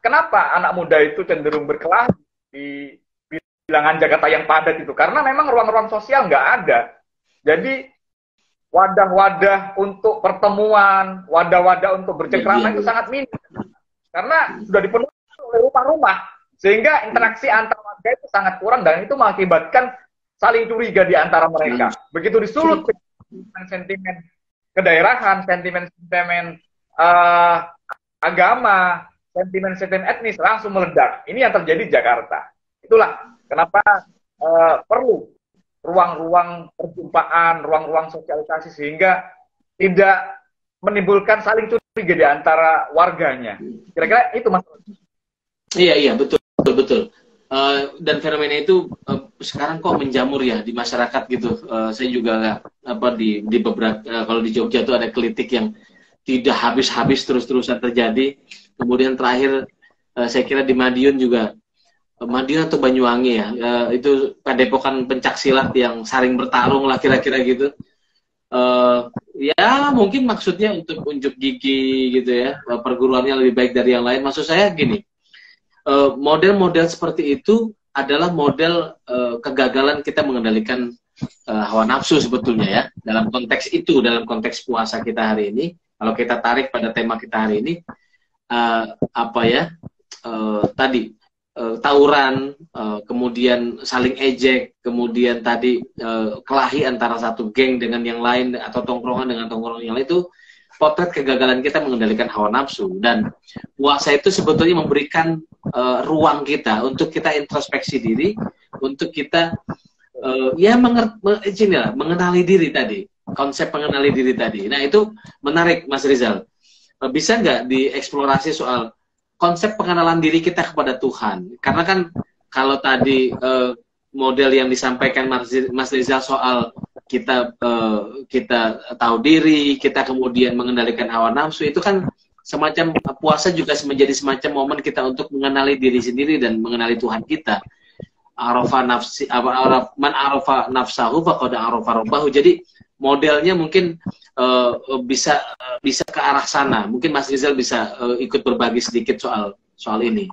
kenapa anak muda itu cenderung berkelahi di bilangan Jakarta yang padat itu? Karena memang ruang-ruang sosial nggak ada. Jadi wadah-wadah untuk pertemuan, wadah-wadah untuk Iya, iya, bercengkrama itu iya. sangat minim. Karena sudah dipenuhi oleh rumah-rumah. Sehingga interaksi antar warga itu sangat kurang dan itu mengakibatkan saling curiga di antara mereka. Begitu disulut sentimen kedaerahan, sentimen-sentimen uh, agama, sentimen-sentimen etnis langsung meledak. Ini yang terjadi di Jakarta. Itulah kenapa perlu ruang-ruang perjumpaan, ruang-ruang sosialisasi sehingga tidak menimbulkan saling curiga di antara warganya. Kira-kira itu Mas. Iya, iya, betul, betul, betul. Dan fenomena itu sekarang kok menjamur ya di masyarakat gitu. Saya juga apa di beberapa kalau di Jogja tuh ada klitik yang tidak habis-habis terus-terusan terjadi. Kemudian terakhir saya kira di Madiun juga Madiun atau Banyuwangi ya, itu padepokan pencaksilat yang saling bertarung lah kira-kira gitu. Eh, ya mungkin maksudnya untuk unjuk gigi gitu ya, perguruannya lebih baik dari yang lain. Maksud saya gini, model-model seperti itu adalah model kegagalan kita mengendalikan hawa nafsu sebetulnya ya. Dalam konteks itu, dalam konteks puasa kita hari ini, kalau kita tarik pada tema kita hari ini, apa ya, tadi tawuran, kemudian saling ejek, kemudian tadi kelahi antara satu geng dengan yang lain atau tongkrongan dengan tongkrongan yang lain itu potret kegagalan kita mengendalikan hawa nafsu. Dan puasa itu sebetulnya memberikan ruang kita untuk kita introspeksi diri, untuk kita ya mengenali diri tadi, konsep mengenali diri tadi. Nah itu menarik Mas Rizal. Bisa nggak dieksplorasi soal konsep pengenalan diri kita kepada Tuhan? Karena kan kalau tadi model yang disampaikan Mas Rizal soal kita tahu diri, kita kemudian mengendalikan hawa nafsu, itu kan semacam puasa juga menjadi semacam momen kita untuk mengenali diri sendiri dan mengenali Tuhan kita. Arafa nafsi, man arafa nafsahu faqad arafa rabbahu. Jadi modelnya mungkin bisa ke arah sana. Mungkin Mas Rizal bisa ikut berbagi sedikit soal ini.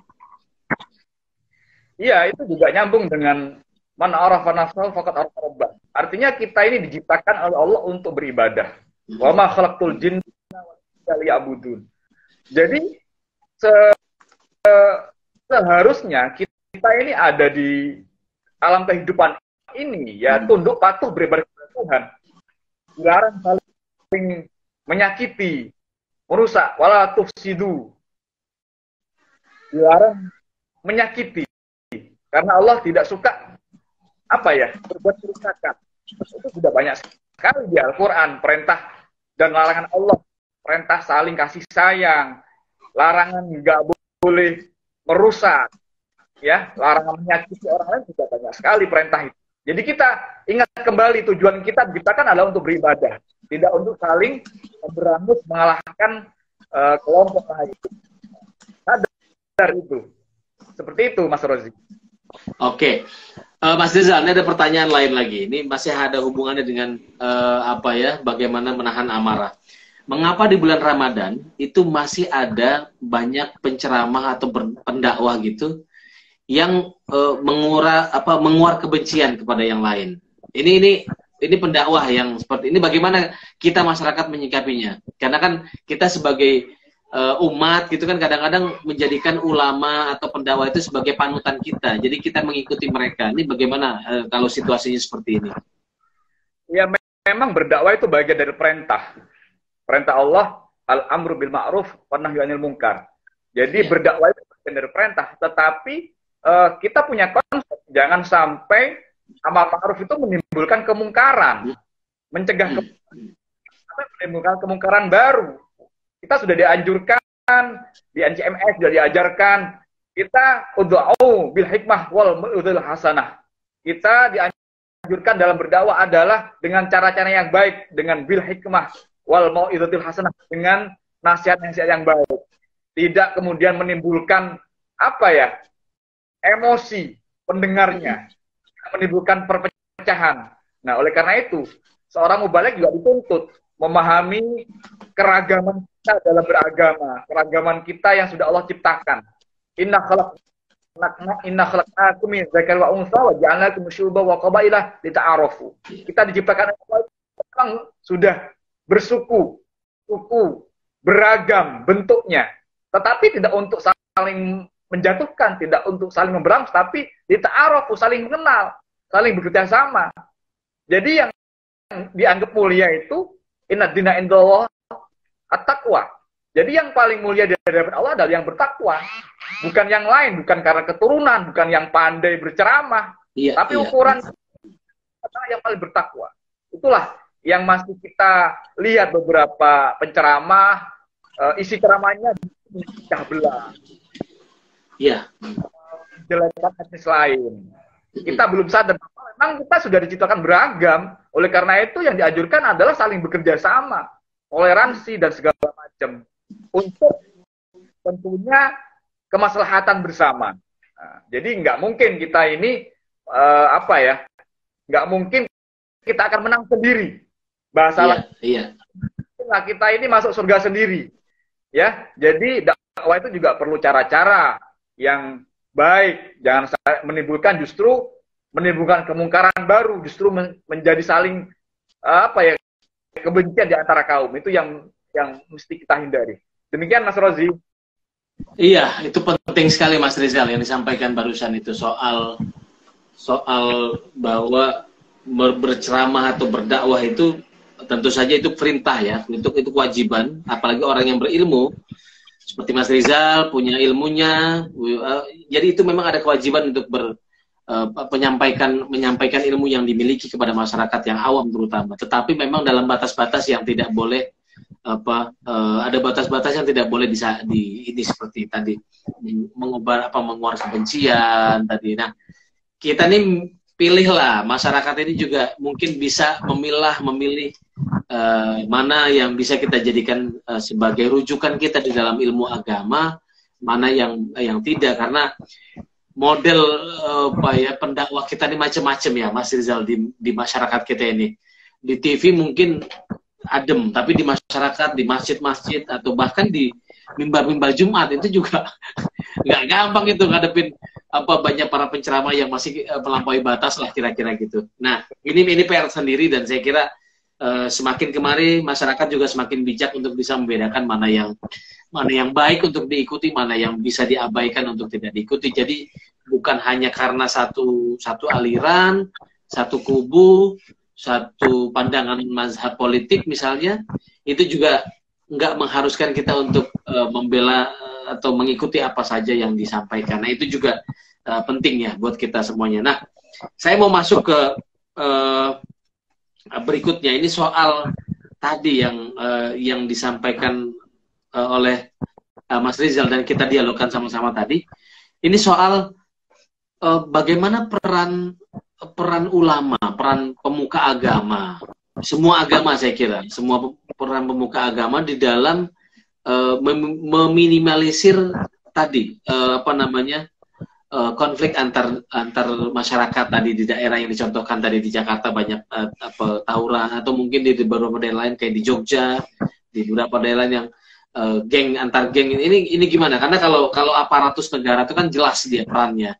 Iya, itu juga nyambung dengan man arafa nafsahu faqad arafa rabbah. Artinya kita ini diciptakan oleh Allah untuk beribadah. Wa ma khalaqtul jinna wal insa liya'budun. Jadi seharusnya kita ini ada di alam kehidupan ini ya tunduk patuh beribadah kepada Tuhan. Dilarang saling menyakiti, merusak, wala tufsidu. Dilarang menyakiti karena Allah tidak suka apa ya berbuat kerusakan. Itu sudah banyak sekali di Al-Quran perintah dan larangan Allah, perintah saling kasih sayang, larangan nggak boleh merusak, ya larangan menyakiti orang lain juga banyak sekali perintah itu. Jadi kita ingat kembali tujuan kita diciptakan adalah untuk beribadah, tidak untuk saling berangus mengalahkan kelompok lain. Sadar itu. Seperti itu Mas Rozi. Oke. Mas Rizal, ini ada pertanyaan lain lagi. Ini masih ada hubungannya dengan apa ya, bagaimana menahan amarah. Mengapa di bulan Ramadan itu masih ada banyak penceramah atau pendakwah gitu yang menguar kebencian kepada yang lain? Ini pendakwah yang seperti ini. Bagaimana kita masyarakat menyikapinya? Karena kan kita sebagai umat gitu kan kadang-kadang menjadikan ulama atau pendakwah itu sebagai panutan kita. Jadi kita mengikuti mereka. Ini bagaimana kalau situasinya seperti ini? Ya memang berdakwah itu bagian dari perintah. Perintah Allah al-amru bil ma'ruf wa nahyu 'anil munkar. Jadi berdakwah itu bagian dari perintah, tetapi kita punya konsep jangan sampai amal ma'ruf itu menimbulkan kemungkaran, mencegah menimbulkan kemungkaran baru. Kita sudah dianjurkan di NCMS sudah diajarkan kita ud'u bil hikmah wal mau'izil hasanah. Kita dianjurkan dalam berdakwah adalah dengan cara-cara yang baik, dengan bil hikmah wal mau'izil hasanah, dengan nasihat-nasihat yang baik. Tidak kemudian menimbulkan emosi pendengarnya, menimbulkan perpecahan. Nah, oleh karena itu, seorang mubaligh juga dituntut memahami keragaman kita dalam beragama, keragaman kita yang sudah Allah ciptakan. Inna khalaqnakum min dzakarin wa untha wa ja'alnakum syu'uban wa qabaila lita'arafu. Kita diciptakan memang sudah bersuku, beragam bentuknya, tetapi tidak untuk saling menjatuhkan, tidak untuk saling memberangus, tapi lita'arafu, saling mengenal, saling bekerja sama. Jadi yang dianggap mulia itu inna dina indallah at-taqwa. Jadi yang paling mulia di hadapan Allah adalah yang bertakwa, bukan yang lain, bukan karena keturunan, bukan yang pandai berceramah, tapi ukuran yang paling bertakwa. Itulah yang masih kita lihat beberapa penceramah, isi ceramahnya pecah belah, menjelekkan etnis lain. Kita belum sadar, memang kita sudah diciptakan beragam. Oleh karena itu yang dianjurkan adalah saling bekerja sama, toleransi dan segala macam, untuk tentunya kemaslahatan bersama. Nah, jadi nggak mungkin kita ini nggak mungkin kita akan menang sendiri. Bahasa kita ini masuk surga sendiri, ya. Jadi dakwah itu juga perlu cara-cara yang baik, jangan menimbulkan kemungkaran baru, justru menjadi saling kebencian di antara kaum. Itu yang mesti kita hindari. Demikian Mas Rozi. Iya, itu penting sekali Mas Rizal yang disampaikan barusan itu soal bahwa berceramah atau berdakwah itu tentu saja itu perintah ya, itu kewajiban, apalagi orang yang berilmu seperti Mas Rizal punya ilmunya, jadi itu memang ada kewajiban untuk menyampaikan ilmu yang dimiliki kepada masyarakat yang awam terutama. Tetapi memang dalam batas-batas yang tidak boleh ada batas-batas yang tidak boleh ini seperti tadi menguar kebencian tadi. Nah, kita nih pilihlah, masyarakat ini juga mungkin bisa memilih mana yang bisa kita jadikan sebagai rujukan kita di dalam ilmu agama, mana yang tidak, karena model pendakwah kita ini macam-macam ya Mas Rizal di masyarakat kita ini. Di TV mungkin adem, tapi di masyarakat, di masjid-masjid atau bahkan di mimbar-mimbar Jumat itu juga nggak gampang itu ngadepin banyak para penceramah yang masih melampaui batas lah kira-kira gitu. Nah, ini PR sendiri, dan saya kira semakin kemari masyarakat juga semakin bijak untuk bisa membedakan mana yang baik untuk diikuti, mana yang bisa diabaikan untuk tidak diikuti. Jadi bukan hanya karena satu aliran, satu kubu, satu pandangan mazhab politik misalnya, itu juga nggak mengharuskan kita untuk membela atau mengikuti apa saja yang disampaikan. Nah, itu juga penting ya buat kita semuanya. Nah, saya mau masuk ke berikutnya. Ini soal tadi yang disampaikan oleh Mas Rizal dan kita dialogkan sama-sama tadi. Ini soal bagaimana peran ulama, peran pemuka agama, semua agama saya kira, semua peran pemuka agama di dalam meminimalisir tadi konflik antar masyarakat tadi di daerah yang dicontohkan tadi di Jakarta banyak tawuran, atau mungkin di beberapa daerah lain kayak di Jogja, di beberapa daerah lain yang geng antar geng ini gimana? Karena kalau aparatus negara itu kan jelas dia perannya.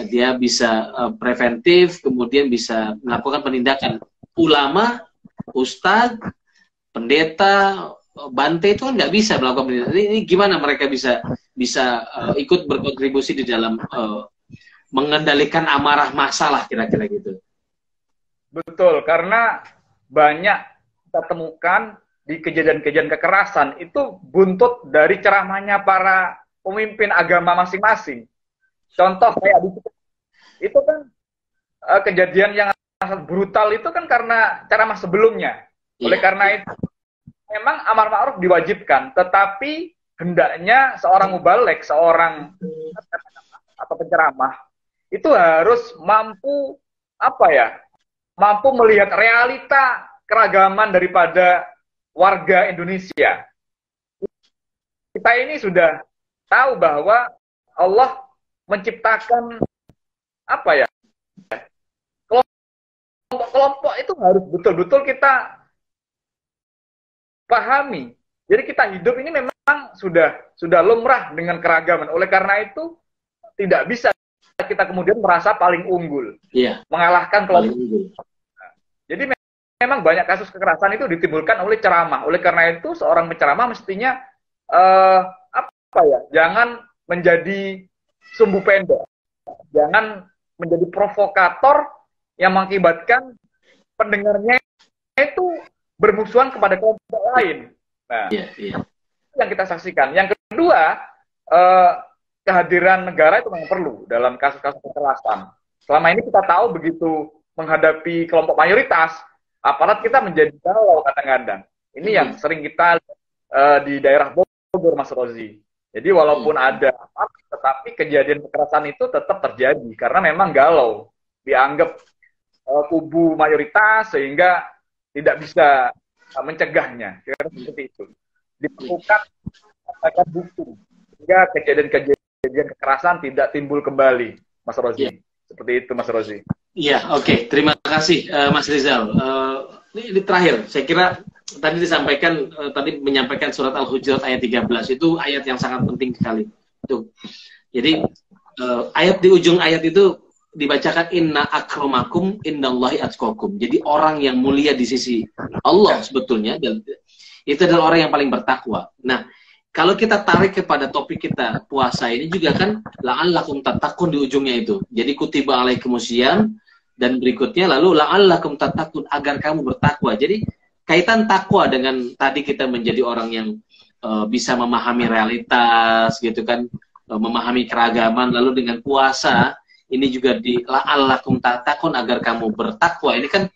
Dia bisa preventif, kemudian bisa melakukan penindakan. Ulama, ustadz, pendeta, bante itu kan nggak bisa melakukan penindakan. Ini gimana mereka bisa ikut berkontribusi di dalam mengendalikan amarah massa lah kira-kira gitu. Betul, karena banyak kita temukan di kejadian-kejadian kekerasan itu buntut dari ceramahnya para pemimpin agama masing-masing. Contoh kayak itu kan kejadian yang sangat brutal itu kan karena ceramah sebelumnya. Oleh karena itu memang amar ma'ruf diwajibkan, tetapi hendaknya seorang mubalek, seorang atau penceramah itu harus mampu mampu melihat realita keragaman daripada warga Indonesia. Kita ini sudah tahu bahwa Allah menciptakan kelompok-kelompok itu harus betul-betul kita pahami. Jadi kita hidup ini memang sudah lumrah dengan keragaman. Oleh karena itu tidak bisa kita kemudian merasa paling unggul, mengalahkan kelompok. Jadi memang banyak kasus kekerasan itu ditimbulkan oleh ceramah. Oleh karena itu seorang penceramah mestinya jangan menjadi sumbu pendek, jangan menjadi provokator yang mengakibatkan pendengarnya itu bermusuhan kepada kelompok lain. Nah, yang kita saksikan. Yang kedua, kehadiran negara itu memang perlu dalam kasus-kasus kekerasan. Selama ini kita tahu begitu menghadapi kelompok mayoritas, aparat kita menjadi galau kadang-kadang. Ini yang sering kita di daerah Bogor, Mas Rozi. Jadi walaupun ada tetapi kejadian kekerasan itu tetap terjadi karena memang galau, dianggap kubu mayoritas sehingga tidak bisa mencegahnya. Kira-kira seperti itu. Diperlukan bukti sehingga kejadian kekerasan tidak timbul kembali, Mas Rozi. Seperti itu, Mas Rozi. Iya, oke. Terima kasih, Mas Rizal. Ini terakhir, saya kira tadi disampaikan, tadi menyampaikan surat Al-Hujurat ayat 13, itu ayat yang sangat penting sekali. Tuh. Jadi, ayat di ujung ayat itu dibacakan inna akramakum innallahi atqakum. Jadi orang yang mulia di sisi Allah sebetulnya, dan itu adalah orang yang paling bertakwa. Nah, kalau kita tarik kepada topik kita puasa ini juga kan la'allakum tattaqun di ujungnya itu. Jadi kutiba alaikumusiyam dan berikutnya lalu la'allakum tattaqun agar kamu bertakwa. Jadi kaitan takwa dengan tadi kita menjadi orang yang bisa memahami realitas gitu kan, memahami keragaman, lalu dengan puasa ini juga di la'allakum tattaqun agar kamu bertakwa. Ini kan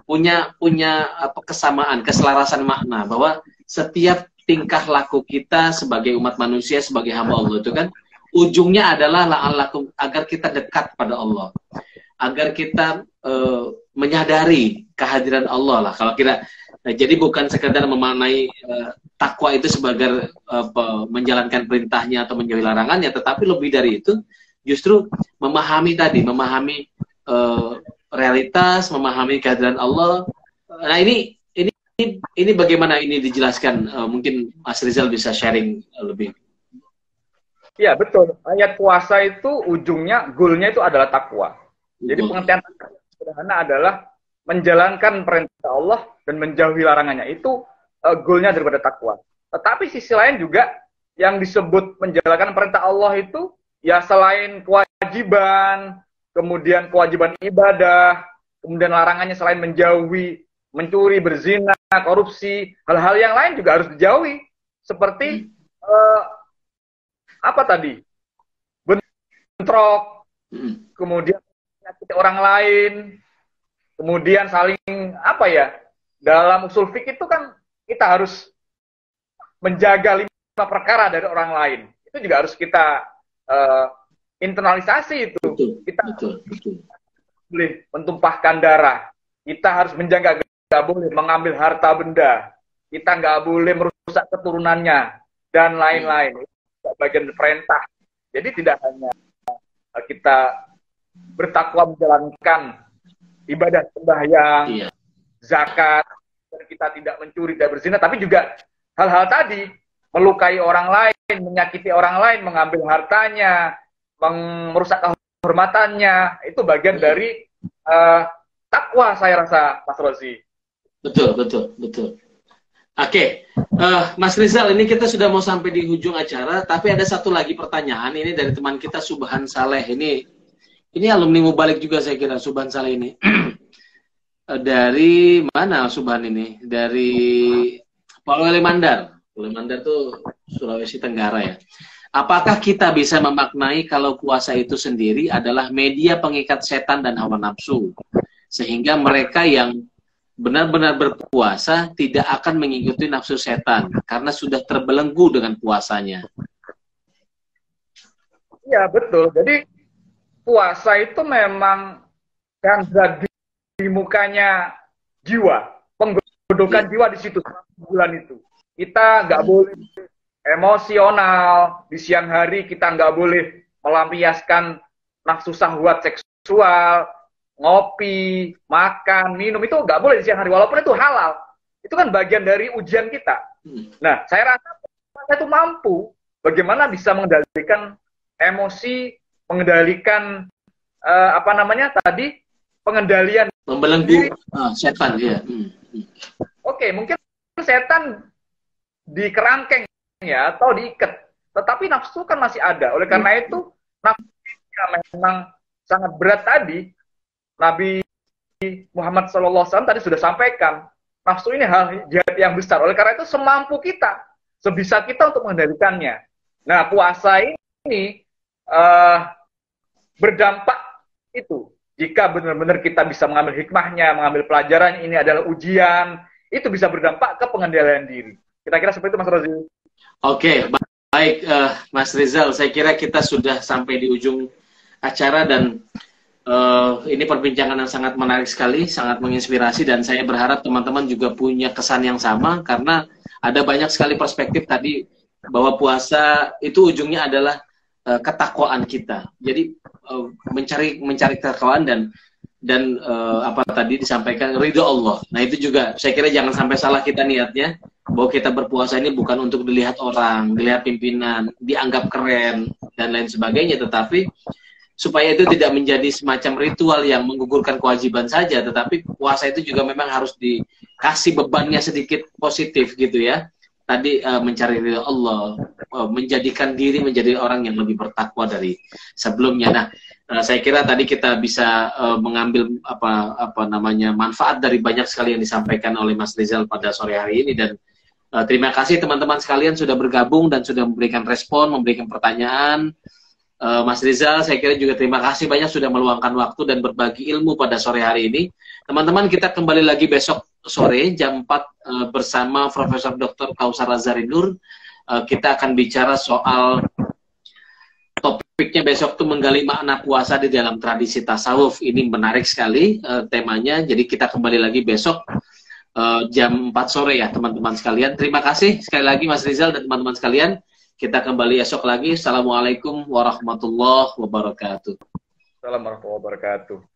punya kesamaan, keselarasan makna bahwa setiap tingkah laku kita sebagai umat manusia, sebagai hamba Allah itu kan ujungnya adalah la'allakum agar kita dekat pada Allah, agar kita menyadari kehadiran Allah lah kalau kita. Jadi bukan sekedar memaknai takwa itu sebagai menjalankan perintahnya atau menjauhi larangannya, tetapi lebih dari itu justru memahami realitas, memahami kehadiran Allah. Nah ini bagaimana ini dijelaskan? Mungkin Mas Rizal bisa sharing lebih. Iya betul. Ayat puasa itu ujungnya, goalnya itu adalah takwa. Jadi pengertian sederhana adalah menjalankan perintah Allah dan menjauhi larangannya. Itu goalnya daripada takwa. Tetapi sisi lain juga yang disebut menjalankan perintah Allah itu ya selain kewajiban, kemudian kewajiban ibadah, kemudian larangannya selain menjauhi mencuri, berzina, korupsi, hal-hal yang lain juga harus dijauhi. Seperti bentrok, kemudian menyakiti orang lain, kemudian saling dalam usul fikih itu kan kita harus menjaga 5 perkara dari orang lain. Itu juga harus kita internalisasi itu. Kita boleh mentumpahkan darah. Kita harus menjaga, nggak boleh mengambil harta benda, kita nggak boleh merusak keturunannya dan lain-lain. Itu bagian perintah. Jadi tidak hanya kita bertakwa menjalankan ibadah sembahyang, zakat, dan kita tidak mencuri, tidak berzina, tapi juga hal-hal tadi, melukai orang lain, menyakiti orang lain, mengambil hartanya, merusak kehormatannya, itu bagian dari takwa saya rasa, Mas Rozi. Betul. Oke, Mas Rizal, ini kita sudah mau sampai di ujung acara, tapi ada satu lagi pertanyaan, ini dari teman kita Subhan Saleh. Ini alumni Mubalik juga saya kira, Subhan Saleh ini. Dari mana Subhan ini? Dari Pak Weli Mandar. Weli Mandar tuh Sulawesi Tenggara ya. Apakah kita bisa memaknai kalau puasa itu sendiri adalah media pengikat setan dan hawa nafsu? Sehingga mereka yang benar-benar berpuasa tidak akan mengikuti nafsu setan karena sudah terbelenggu dengan puasanya. Iya, betul. Jadi puasa itu memang ganda di mukanya jiwa, penggodokan jiwa di situ bulan itu. Kita nggak boleh emosional di siang hari, kita nggak boleh melampiaskan nafsu syahwat seksual, ngopi, makan, minum itu nggak boleh di siang hari walaupun itu halal. Itu kan bagian dari ujian kita. Nah, saya rasa saya itu mampu bagaimana bisa mengendalikan emosi, mengendalikan apa namanya tadi pengendalian membelenggu setan ya. Oke, mungkin setan di kerangkeng ya atau diikat, tetapi nafsu kan masih ada. Oleh karena itu nafsunya memang sangat berat tadi. Nabi Muhammad SAW tadi sudah sampaikan nafsu ini hal jahat yang besar. Oleh karena itu semampu kita, sebisa kita untuk mengendalikannya. Nah, puasa ini berdampak itu. Jika benar-benar kita bisa mengambil hikmahnya, mengambil pelajaran, ini adalah ujian, itu bisa berdampak ke pengendalian diri. Kira-kira seperti itu, Mas Rozi. Oke, baik Mas Rizal, saya kira kita sudah sampai di ujung acara dan ini perbincangan yang sangat menarik sekali, sangat menginspirasi, dan saya berharap teman-teman juga punya kesan yang sama karena ada banyak sekali perspektif tadi bahwa puasa itu ujungnya adalah ketakwaan kita. Jadi mencari ketakwaan dan apa tadi disampaikan ridho Allah. Nah itu juga saya kira jangan sampai salah kita niatnya bahwa kita berpuasa ini bukan untuk dilihat orang, dilihat pimpinan, dianggap keren dan lain sebagainya, tetapi supaya itu tidak menjadi semacam ritual yang menggugurkan kewajiban saja, tetapi puasa itu juga memang harus dikasih bebannya sedikit positif gitu ya. Tadi mencari ridho Allah, menjadikan diri menjadi orang yang lebih bertakwa dari sebelumnya. Nah, saya kira tadi kita bisa mengambil apa namanya manfaat dari banyak sekali yang disampaikan oleh Mas Rizal pada sore hari ini, dan terima kasih teman-teman sekalian sudah bergabung dan sudah memberikan respon, memberikan pertanyaan. Mas Rizal, saya kira juga terima kasih banyak sudah meluangkan waktu dan berbagi ilmu pada sore hari ini. Teman-teman, kita kembali lagi besok sore jam 4 bersama Profesor Dr. Kausar Azhari Nur. Kita akan bicara soal topiknya besok tuh menggali makna puasa di dalam tradisi tasawuf. Ini menarik sekali temanya. Jadi kita kembali lagi besok jam 4 sore ya teman-teman sekalian. Terima kasih sekali lagi Mas Rizal dan teman-teman sekalian. Kita kembali esok lagi. Assalamualaikum warahmatullahi wabarakatuh. Assalamualaikum warahmatullahi wabarakatuh.